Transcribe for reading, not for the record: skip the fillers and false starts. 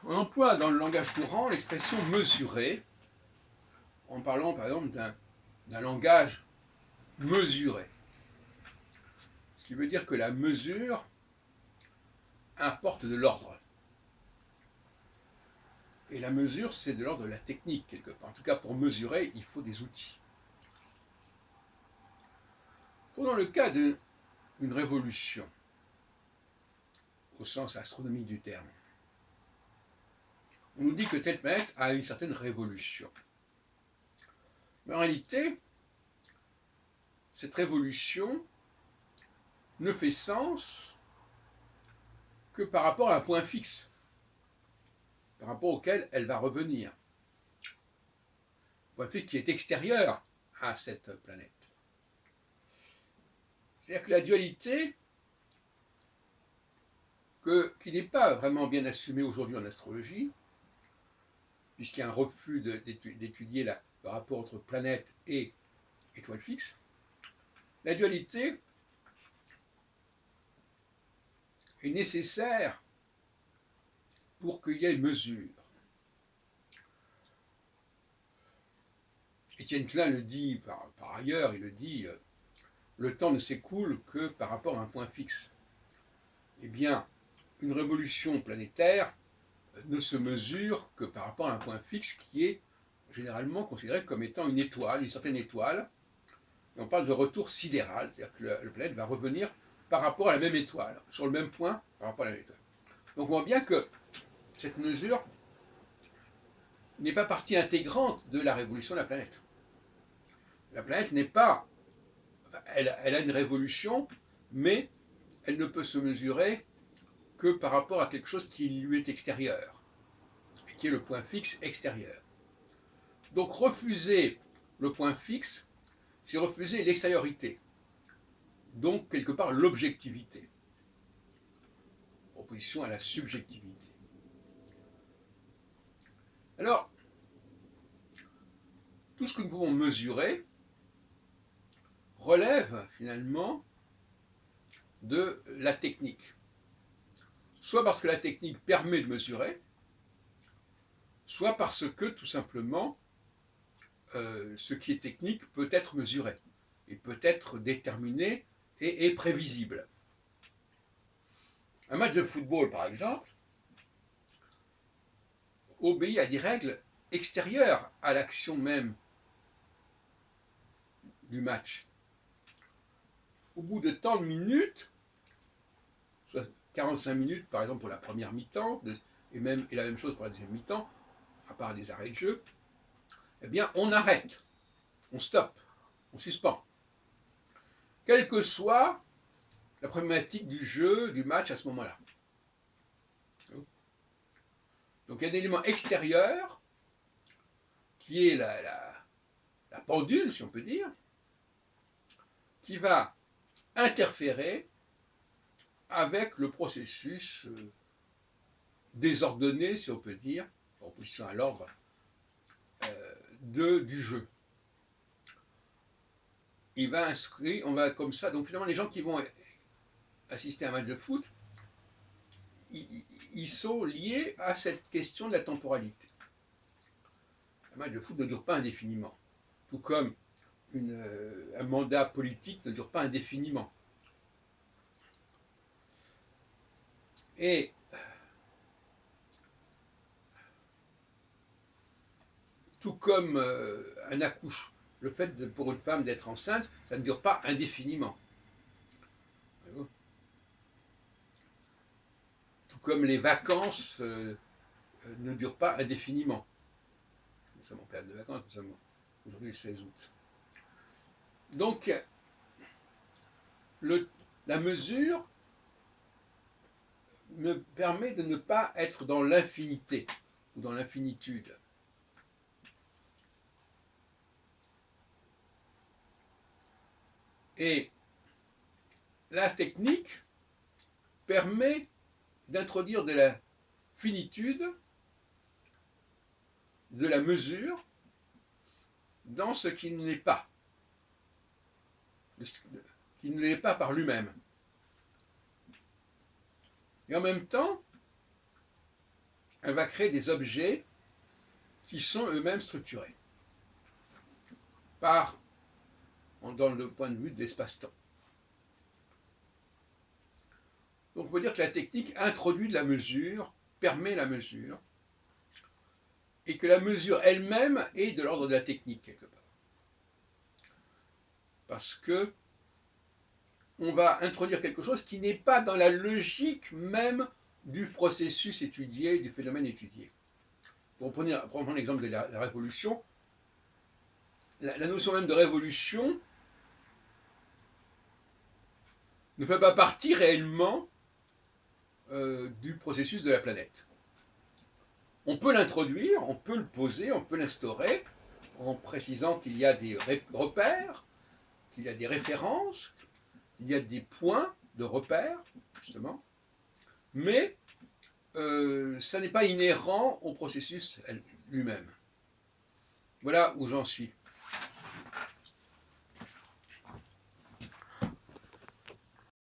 On emploie dans le langage courant l'expression mesurer en parlant par exemple d'un langage mesuré. Ce qui veut dire que la mesure importe de l'ordre. Et la mesure, c'est de l'ordre de la technique, quelque part. En tout cas, pour mesurer, il faut des outils. Prenons le cas d'une révolution, au sens astronomique du terme. On nous dit que telle planète a une certaine révolution. Mais en réalité, cette révolution ne fait sens que par rapport à un point fixe, par rapport auquel elle va revenir. Un point fixe qui est extérieur à cette planète. C'est-à-dire que la dualité, qui n'est pas vraiment bien assumée aujourd'hui en astrologie, puisqu'il y a un refus d'étudier le rapport entre planète et étoile fixe, la dualité est nécessaire pour qu'il y ait une mesure. Étienne Klein le dit par ailleurs, il le dit, le temps ne s'écoule que par rapport à un point fixe. Eh bien, une révolution planétaire ne se mesure que par rapport à un point fixe qui est généralement considéré comme étant une étoile, une certaine étoile. Et on parle de retour sidéral, c'est-à-dire que la planète va revenir par rapport à la même étoile, sur le même point par rapport à la même étoile. Donc on voit bien que cette mesure n'est pas partie intégrante de la révolution de la planète. La planète n'est pas... Elle a une révolution, mais elle ne peut se mesurer que par rapport à quelque chose qui lui est extérieur, qui est le point fixe extérieur. Donc refuser le point fixe, c'est refuser l'extériorité, donc quelque part l'objectivité, en opposition à la subjectivité. Alors, tout ce que nous pouvons mesurer relève finalement de la technique. Soit parce que la technique permet de mesurer, soit parce que tout simplement ce qui est technique peut être mesuré et peut être déterminé et prévisible. Un match de football, par exemple, obéit à des règles extérieures à l'action même du match. Au bout de tant de minutes, soit 45 minutes par exemple pour la première mi-temps, et la même chose pour la deuxième mi-temps, à part des arrêts de jeu, eh bien on arrête, on stoppe, on suspend. Quelle que soit la problématique du jeu, du match à ce moment-là. Donc il y a un élément extérieur qui est la pendule, si on peut dire, qui va interférer avec le processus désordonné, si on peut dire, en opposition à l'ordre du jeu. Il va inscrire, on va comme ça, donc finalement les gens qui vont assister à un match de foot, ils sont liés à cette question de la temporalité. Un match de foot ne dure pas indéfiniment, tout comme un mandat politique ne dure pas indéfiniment. Et tout comme un accouchement, le fait pour une femme d'être enceinte, ça ne dure pas indéfiniment. Tout comme les vacances ne durent pas indéfiniment. Nous sommes en période de vacances, nous sommes aujourd'hui le 16 août. Donc, la mesure me permet de ne pas être dans l'infinité ou dans l'infinitude. Et la technique permet d'introduire de la finitude, de la mesure, dans ce qui ne l'est pas, qui ne l'est pas par lui-même. Et en même temps, elle va créer des objets qui sont eux-mêmes structurés dans le point de vue de l'espace-temps. Donc on peut dire que la technique introduit de la mesure, permet la mesure, et que la mesure elle-même est de l'ordre de la technique quelque part. Parce que on va introduire quelque chose qui n'est pas dans la logique même du processus étudié, du phénomène étudié. Pour prendre l'exemple de la révolution, la notion même de révolution ne fait pas partie réellement du processus de la planète. On peut l'introduire, on peut le poser, on peut l'instaurer en précisant qu'il y a des repères, qu'il y a des références, qu'il y a des points de repère, justement, mais ça n'est pas inhérent au processus lui-même. Voilà où j'en suis.